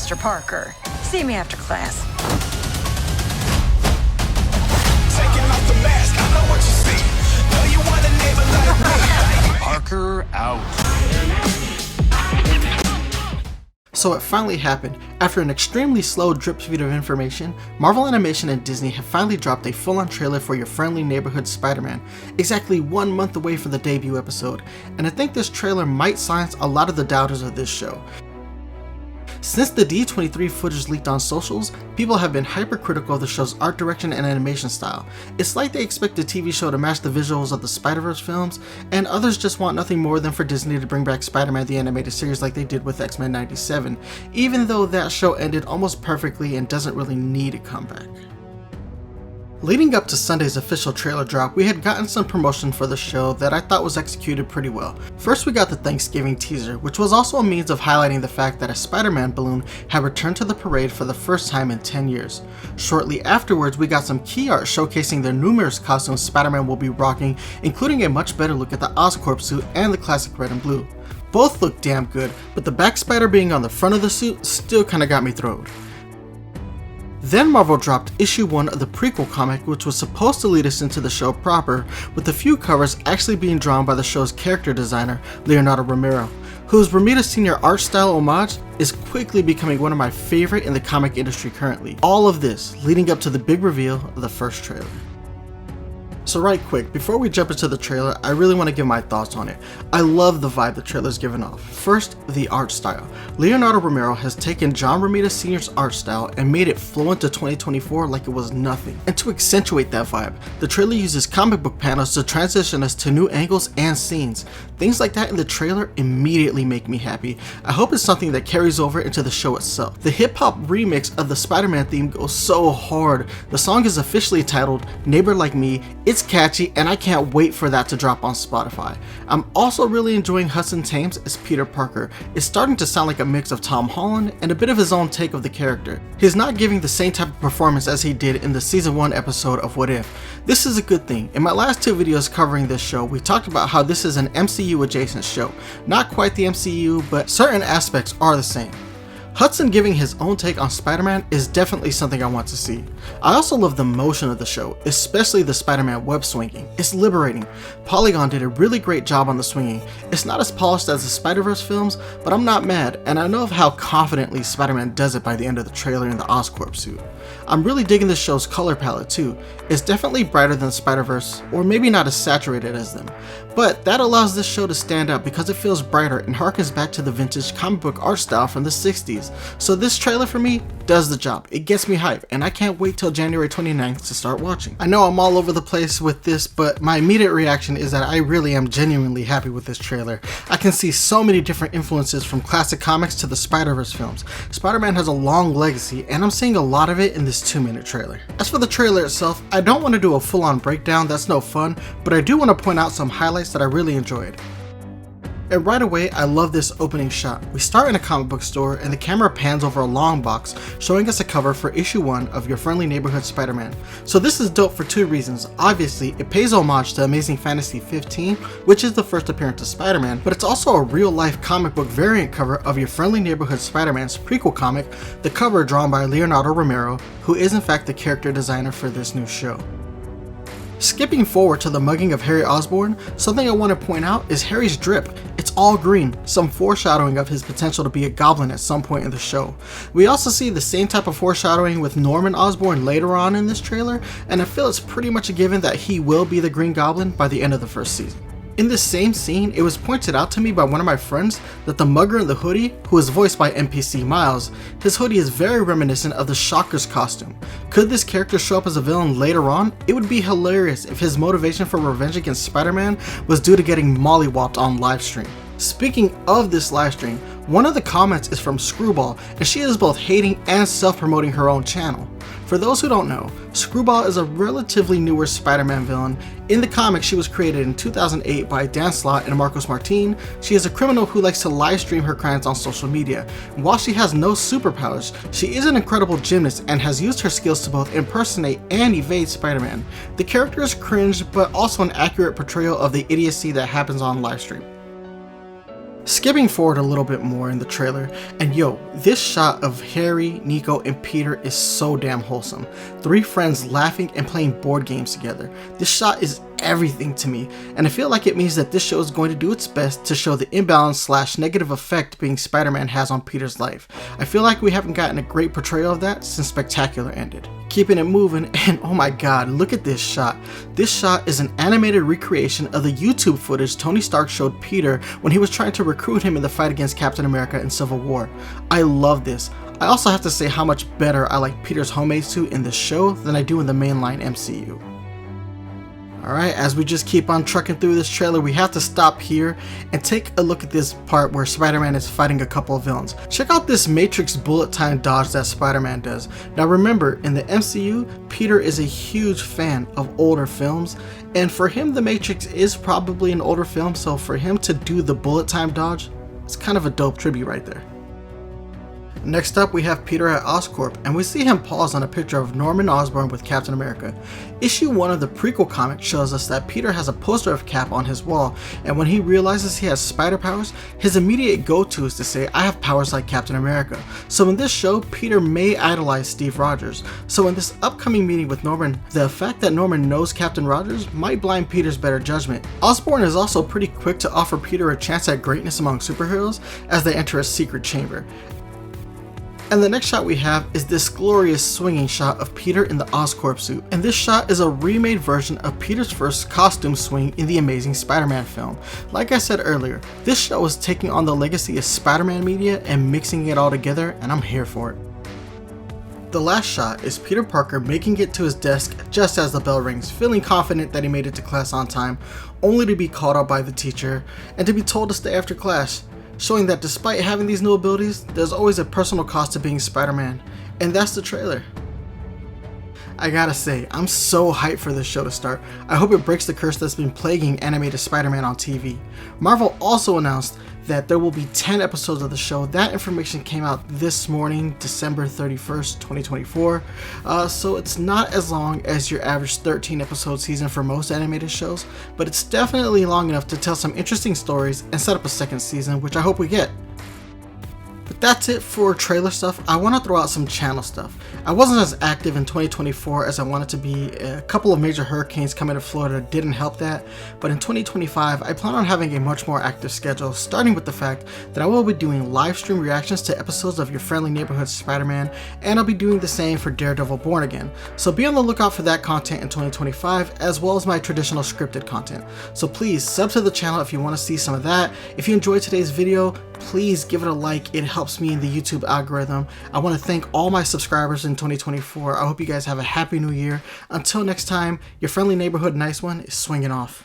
Mr. Parker. See me after class. Taking off the mask, I know what you see. Know you want a neighbor like me. Parker out. So it finally happened. After an extremely slow drip feed of information, Marvel Animation and Disney have finally dropped a full-on trailer for your friendly neighborhood Spider-Man, exactly 1 month away from the debut episode, and I think this trailer might silence a lot of the doubters of this show. Since the D23 footage leaked on socials, people have been hypercritical of the show's art direction and animation style. It's like they expect the TV show to match the visuals of the Spider-Verse films, and others just want nothing more than for Disney to bring back Spider-Man the Animated Series like they did with X-Men '97, even though that show ended almost perfectly and doesn't really need a comeback. Leading up to Sunday's official trailer drop, we had gotten some promotion for the show that I thought was executed pretty well. First we got the Thanksgiving teaser, which was also a means of highlighting the fact that a Spider-Man balloon had returned to the parade for the first time in 10 years. Shortly afterwards, we got some key art showcasing the numerous costumes Spider-Man will be rocking, including a much better look at the Oscorp suit and the classic red and blue. Both look damn good, but the back spider being on the front of the suit still kinda got me thrilled. Then Marvel dropped issue 1 of the prequel comic, which was supposed to lead us into the show proper, with a few covers actually being drawn by the show's character designer, Leonardo Romero, whose Romita Sr. art style homage is quickly becoming one of my favorite in the comic industry currently. All of this leading up to the big reveal of the first trailer. So right quick, before we jump into the trailer, I really want to give my thoughts on it. I love the vibe the trailer's given off. First, the art style. Leonardo Romero has taken John Romita Sr.'s art style and made it flow into 2024 like it was nothing. And to accentuate that vibe, the trailer uses comic book panels to transition us to new angles and scenes. Things like that in the trailer immediately make me happy. I hope it's something that carries over into the show itself. The hip-hop remix of the Spider-Man theme goes so hard. The song is officially titled Neighbor Like Me. It's catchy and I can't wait for that to drop on Spotify. I'm also really enjoying Hudson Thames as Peter Parker. It's starting to sound like a mix of Tom Holland and a bit of his own take of the character. He's not giving the same type of performance as he did in the season 1 episode of What If. This is a good thing. In my last 2 videos covering this show, we talked about how this is an MCU adjacent show. Not quite the MCU, but certain aspects are the same. Hudson giving his own take on Spider-Man is definitely something I want to see. I also love the motion of the show, especially the Spider-Man web swinging. It's liberating. Polygon did a really great job on the swinging. It's not as polished as the Spider-Verse films, but I'm not mad, and I know of how confidently Spider-Man does it by the end of the trailer in the Oscorp suit. I'm really digging this show's color palette too. It's definitely brighter than Spider-Verse, or maybe not as saturated as them. But that allows this show to stand out because it feels brighter and harkens back to the vintage comic book art style from the 60s. So this trailer for me does the job. It gets me hyped, and I can't wait till January 29th to start watching. I know I'm all over the place with this, but my immediate reaction is that I really am genuinely happy with this trailer. I can see so many different influences from classic comics to the Spider-Verse films. Spider-Man has a long legacy, and I'm seeing a lot of it in this 2-minute trailer. As for the trailer itself, I don't want to do a full-on breakdown, that's no fun, but I do want to point out some highlights that I really enjoyed. And right away, I love this opening shot. We start in a comic book store and the camera pans over a long box showing us a cover for issue 1 of Your Friendly Neighborhood Spider-Man. So this is dope for 2 reasons. Obviously, it pays homage to Amazing Fantasy 15, which is the first appearance of Spider-Man, but it's also a real-life comic book variant cover of Your Friendly Neighborhood Spider-Man's prequel comic, the cover drawn by Leonardo Romero, who is in fact the character designer for this new show. Skipping forward to the mugging of Harry Osborn, something I want to point out is Harry's drip. It's all green, some foreshadowing of his potential to be a goblin at some point in the show. We also see the same type of foreshadowing with Norman Osborn later on in this trailer, and I feel it's pretty much a given that he will be the Green Goblin by the end of the first season. In this same scene, it was pointed out to me by one of my friends that the mugger in the hoodie, who is voiced by NPC Miles, his hoodie is very reminiscent of the Shocker's costume. Could this character show up as a villain later on? It would be hilarious if his motivation for revenge against Spider-Man was due to getting mollywopped on livestream. Speaking of this livestream, one of the comments is from Screwball, and she is both hating and self-promoting her own channel. For those who don't know, Screwball is a relatively newer Spider-Man villain. In the comics, she was created in 2008 by Dan Slott and Marcos Martin. She is a criminal who likes to live stream her crimes on social media. While she has no superpowers, she is an incredible gymnast and has used her skills to both impersonate and evade Spider-Man. The character is cringe, but also an accurate portrayal of the idiocy that happens on livestream. Skipping forward a little bit more in the trailer, and yo, this shot of Harry, Nico, and Peter is so damn wholesome. 3 friends laughing and playing board games together. This shot is everything to me, and I feel like it means that this show is going to do its best to show the imbalance / negative effect being Spider-Man has on Peter's life. I feel like we haven't gotten a great portrayal of that since Spectacular ended. Keeping it moving, and oh my god, look at this shot. This shot is an animated recreation of the YouTube footage Tony Stark showed Peter when he was trying to recruit him in the fight against Captain America in Civil War. I love this. I also have to say how much better I like Peter's homemade suit in this show than I do in the mainline MCU. Alright, as we just keep on trucking through this trailer, we have to stop here and take a look at this part where Spider-Man is fighting a couple of villains. Check out this Matrix bullet time dodge that Spider-Man does. Now remember, in the MCU, Peter is a huge fan of older films, and for him the Matrix is probably an older film, so for him to do the bullet time dodge, it's kind of a dope tribute right there. Next up, we have Peter at Oscorp, and we see him pause on a picture of Norman Osborn with Captain America. Issue 1 of the prequel comic shows us that Peter has a poster of Cap on his wall, and when he realizes he has spider powers, his immediate go-to is to say, I have powers like Captain America. So in this show, Peter may idolize Steve Rogers. So in this upcoming meeting with Norman, the fact that Norman knows Captain Rogers might blind Peter's better judgment. Osborn is also pretty quick to offer Peter a chance at greatness among superheroes as they enter a secret chamber. And the next shot we have is this glorious swinging shot of Peter in the Oscorp suit, and this shot is a remade version of Peter's first costume swing in the Amazing Spider-Man film. Like I said earlier, this show is taking on the legacy of Spider-Man media and mixing it all together, and I'm here for it. The last shot is Peter Parker making it to his desk just as the bell rings, feeling confident that he made it to class on time, only to be called out by the teacher and to be told to stay after class, showing that despite having these new abilities, there's always a personal cost to being Spider-Man. And that's the trailer. I gotta say, I'm so hyped for this show to start. I hope it breaks the curse that's been plaguing animated Spider-Man on TV. Marvel also announced that there will be 10 episodes of the show. That information came out this morning, December 31st, 2024. So it's not as long as your average 13 episode season for most animated shows, but it's definitely long enough to tell some interesting stories and set up a second season, which I hope we get. But that's it for trailer stuff. I want to throw out some channel stuff. I wasn't as active in 2024 as I wanted to be. A couple of major hurricanes coming to Florida didn't help that, but in 2025 I plan on having a much more active schedule, starting with the fact that I will be doing live stream reactions to episodes of Your Friendly Neighborhood Spider-Man, and I'll be doing the same for Daredevil Born Again. So be on the lookout for that content in 2025, as well as my traditional scripted content. So please sub to the channel if you want to see some of that. If you enjoyed today's video, please give it a like. It helps me in the YouTube algorithm. I want to thank all my subscribers in 2024. I hope you guys have a happy new year. Until next time, your friendly neighborhood nice one is swinging off.